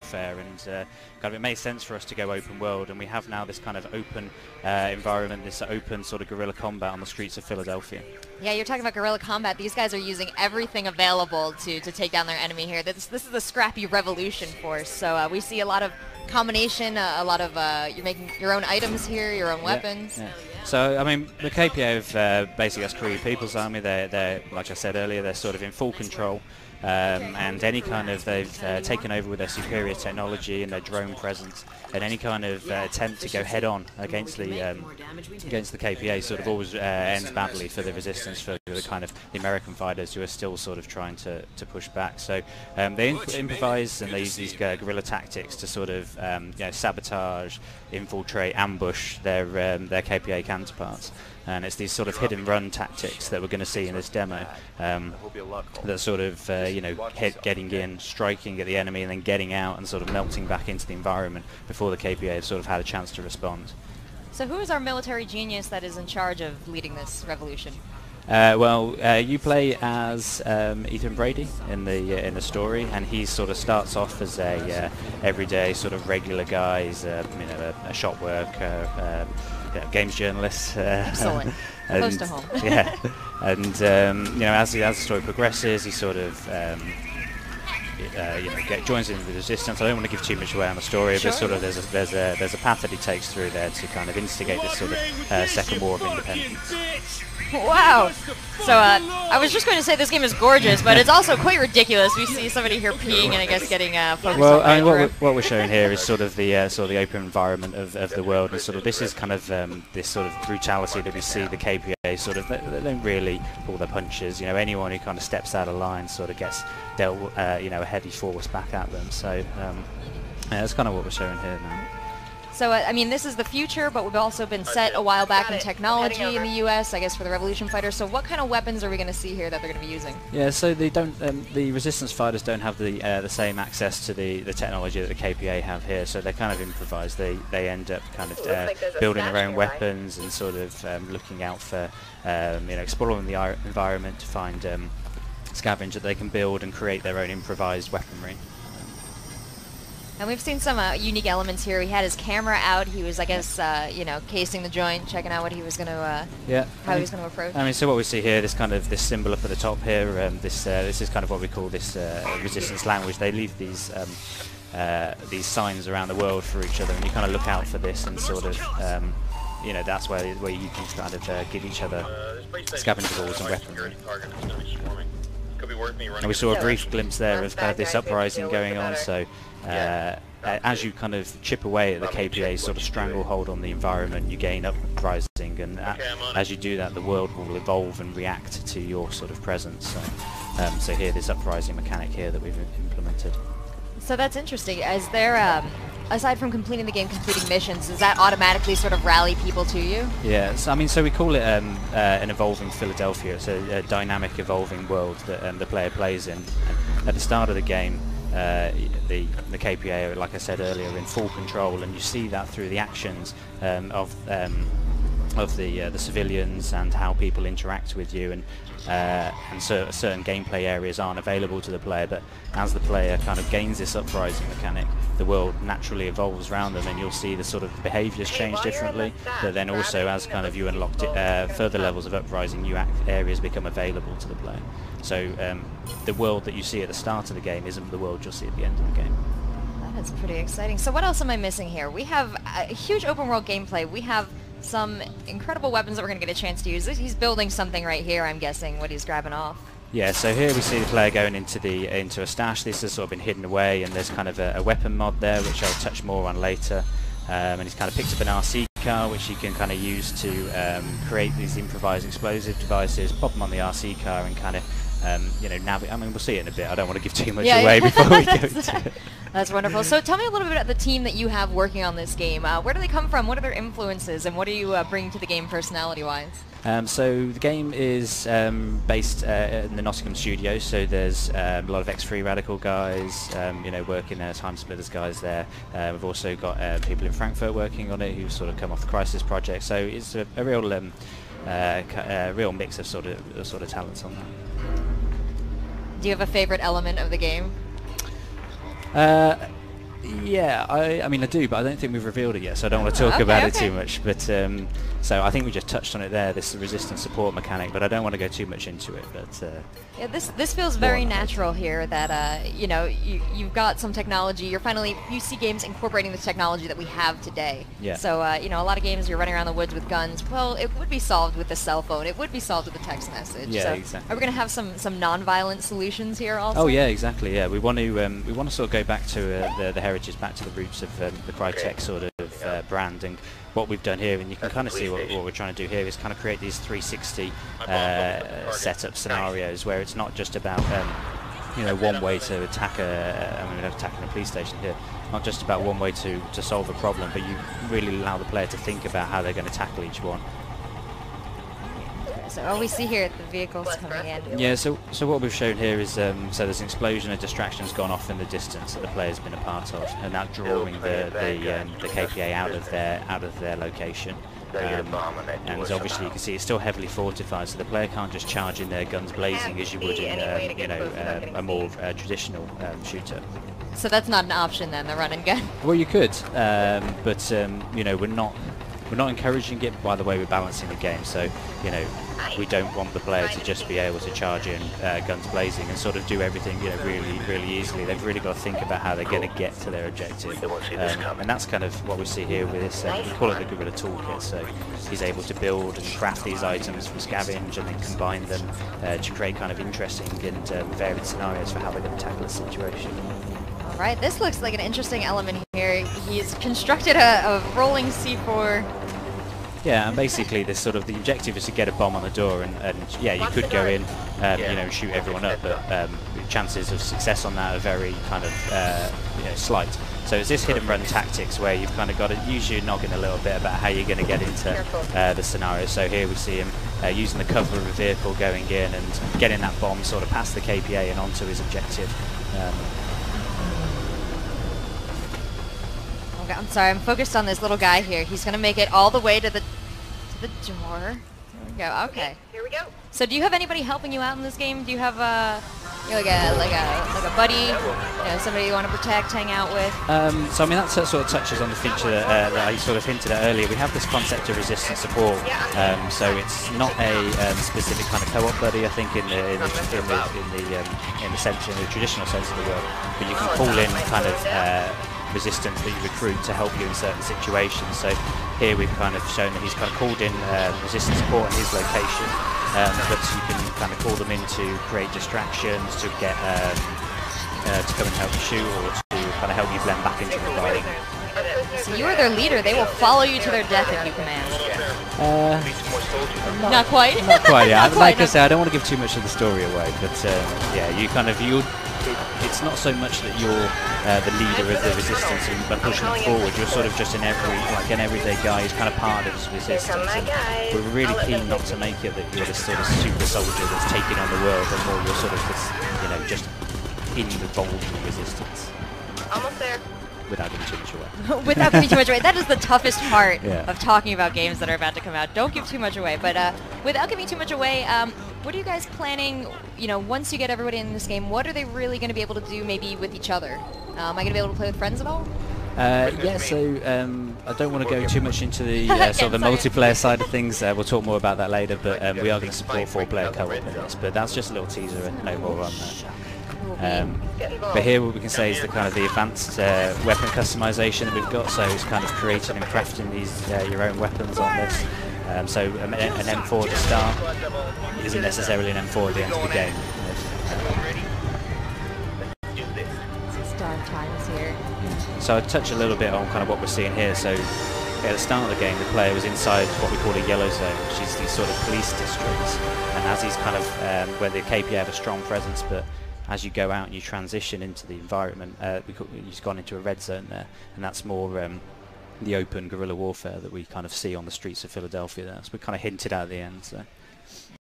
warfare, and kind of it made sense for us to go open world, and we have now this kind of open environment, this open sort of guerrilla combat on the streets of Philadelphia. Yeah, you're talking about guerrilla combat. These guys are using everything available to take down their enemy here. This is a scrappy revolution force, so we see a lot of combination, a lot of you're making your own items here, your own weapons. Yeah. So, I mean, the KPA have basically us Korean People's Army. They're, like I said earlier, they're sort of in full control. And any kind of, they've taken over with their superior technology and their drone presence, and any kind of attempt to go head-on against the KPA sort of always ends badly for the resistance, for the kind of the American fighters who are still sort of trying to push back. So they improvise, and they use these guerrilla tactics to sort of sabotage, infiltrate, ambush their KPA counterparts. And it's these sort of hidden run tactics that we're going to see in this demo, that sort of getting in, striking at the enemy, and then getting out and sort of melting back into the environment before the KPA have sort of had a chance to respond. So who is our military genius that is in charge of leading this revolution? You play as Ethan Brady in the story, and he sort of starts off as a everyday sort of regular guy. He's a shop worker, games journalist. Excellent. Close to home. Yeah, and as the story progresses, he sort of joins in with the resistance. I don't want to give too much away on the story, but sort of there's a path that he takes through there to kind of instigate this sort of second war of independence. Wow! So I was just going to say this game is gorgeous, but it's also quite ridiculous. We see somebody here peeing and I guess getting focused on. I mean, what we're showing here is sort of the open environment of the world, and sort of this is kind of this sort of brutality that we see the KPA sort of they don't really pull their punches. Anyone who kind of steps out of line sort of gets dealt a heavy force back at them. So that's kind of what we're showing here now. So, I mean, this is the future, but we've also been set a while back in technology in the U.S., I guess, for the Revolution fighters. So what kind of weapons are we going to see here that they're going to be using? Yeah, so they don't. The Resistance fighters don't have the same access to the technology that the KPA have here, so they kind of improvise. They end up kind of building their own weapons and sort of looking out for, exploring the environment to find scavenge that they can build and create their own improvised weaponry. And we've seen some unique elements here. He had his camera out. He was, I guess, casing the joint, checking out what he was going to, how he was going to approach. I mean, so what we see here, this symbol up at the top here, this is kind of what we call this resistance language. They leave these signs around the world for each other, and you kind of look out for this, and sort of, that's where you can kind of give each other scavenger balls and weaponry. And we saw a brief glimpse there of kind of this uprising going on, so as you kind of chip away at the KPA's sort of stranglehold on the environment, you gain uprising, and as you do that, the world will evolve and react to your sort of presence. So here, this uprising mechanic here that we've implemented. So that's interesting. Is there, aside from completing the game, completing missions, does that automatically sort of rally people to you? Yeah, so we call it an evolving Philadelphia. It's a dynamic, evolving world that the player plays in. And at the start of the game, the KPA, like I said earlier, are in full control, and you see that through the actions of the civilians and how people interact with you, and certain gameplay areas aren't available to the player, but as the player kind of gains this uprising mechanic, the world naturally evolves around them, and you'll see the sort of behaviours change differently, but then also as kind of you unlock further levels of uprising, new areas become available to the player. So the world that you see at the start of the game isn't the world you'll see at the end of the game. That is pretty exciting. So what else am I missing here? We have a huge open world gameplay. We have some incredible weapons that we're going to get a chance to use. He's building something right here, I'm guessing, what he's grabbing off. Yeah, so here we see the player going into a stash. This has sort of been hidden away, and there's kind of a weapon mod there, which I'll touch more on later. And he's kind of picked up an RC car, which he can kind of use to create these improvised explosive devices, pop them on the RC car, and kind of navigate. I mean, we'll see it in a bit. I don't want to give too much away before we go into it. That's wonderful. So tell me a little bit about the team that you have working on this game. Where do they come from? What are their influences? And what do you bring to the game personality-wise? So the game is based in the Nottingham studio, so there's a lot of ex-Free Radical guys, working there, Time Splitters guys there. We've also got people in Frankfurt working on it who sort of come off the Crisis project, so it's a real real mix of sort of talents on that. Do you have a favorite element of the game? Yeah, I mean I do, but I don't think we've revealed it yet, so I don't want to talk about it too much. But so I think we just touched on it there, this resistance support mechanic, but I don't want to go too much into it. But yeah, this feels very natural here. That you know, you've got some technology. You see games incorporating the technology that we have today. Yeah. So you know, a lot of games you're running around the woods with guns. Well, it would be solved with a cell phone. It would be solved with a text message. Yeah, so exactly. Are we going to have some non-violent solutions here also? Oh yeah, exactly. Yeah, we want to sort of go back to the heritage, back to the roots of the Crytek sort of brand, and what we've done here, and you can kind of see what we're trying to do here is kind of create these 360 setup scenarios where it's not just about you know, one way to attack attacking a police station here, not just about one way to solve a problem, but you really allow the player to think about how they're going to tackle each one. So all we see here, the vehicles coming in. Yeah, so what we've shown here is so there's an explosion, a distration's gone off in the distance that the player's been a part of, and that drawing the KPA out of their location. And obviously you can see it's still heavily fortified, so the player can't just charge in there guns blazing as you would in you know, a more traditional shooter. So that's not an option then, the run and gun. Well, you could, but you know, we're not encouraging it. By the way, we're balancing the game, so you know, we don't want the player to just be able to charge in guns blazing and sort of do everything, you know, really easily. They've really got to think about how they're going to get to their objective, and that's kind of what we see here with this. We call it the Guerrilla Toolkit. So he's able to build and craft these items from scavenge and then combine them to create kind of interesting and varied scenarios for how they're going to tackle a situation. Right, this looks like an interesting element here. He's constructed a rolling C4. Yeah, and basically this sort of the objective is to get a bomb on the door, and yeah, you could go in, you know, and shoot everyone up, but chances of success on that are very kind of you know, slight. So it's this hit and run tactics where you've kind of got to use your noggin a little bit about how you're going to get into the scenario. So here we see him using the cover of a vehicle, going in and getting that bomb sort of past the KPA and onto his objective. I'm sorry, I'm focused on this little guy here. He's gonna make it all the way to the door. There we go. Okay. Here we go. So, do you have anybody helping you out in this game? Do you have you know, like a buddy, you know, somebody you want to protect, hang out with? So I mean that sort of touches on the feature that I sort of hinted at earlier. We have this concept of resistance support. So it's not a specific kind of co-op buddy, I think, in the sense, in the traditional sense of the word. But you can call in kind of resistance that you recruit to help you in certain situations. So here we've kind of shown that he's kind of called in resistance support in his location, but you can kind of call them in to create distractions, to get to come and help you shoot, or to kind of help you blend back into the environment. So you are their leader. They will follow you to their death if you command. Not quite. Not quite. Yeah. Not quite, like I say, I don't want to give too much of the story away, but yeah, you kind of it's not so much that you're the leader of the resistance and by pushing it forward. You're sort of just an everyday guy who's kind of part of this resistance. And we're really keen not to make it that you're this sort of super soldier that's taking on the world, and more you're sort of this, you know, just involved in the resistance. Almost there. Without giving too much away. Without giving too much away. That is the toughest part Yeah. of talking about games that are about to come out. Don't give too much away. But without giving too much away, what are you guys planning, you know, once you get everybody in this game, what are they really going to be able to do maybe with each other? Am I going to be able to play with friends at all? Yeah, so I don't want to go too much into the sort of the multiplayer side of things. We'll talk more about that later, but we are going to support 4-player co-op in this. But that's just a little teaser and no more on that. But here what we can say is the kind of the advanced weapon customization that we've got. So it's kind of creating and crafting these your own weapons on this. So an M4 to start isn't necessarily an M4 at the end of the game. Start times here. So I'll touch a little bit on kind of what we're seeing here. So at the start of the game, the player was inside what we call a yellow zone, which is these sort of police districts. And as he's kind of where the KPA have a strong presence, but as you go out and you transition into the environment, you've gone into a red zone there, and that's more the open guerrilla warfare that we kind of see on the streets of Philadelphia there. So we kind of hinted at the end. So.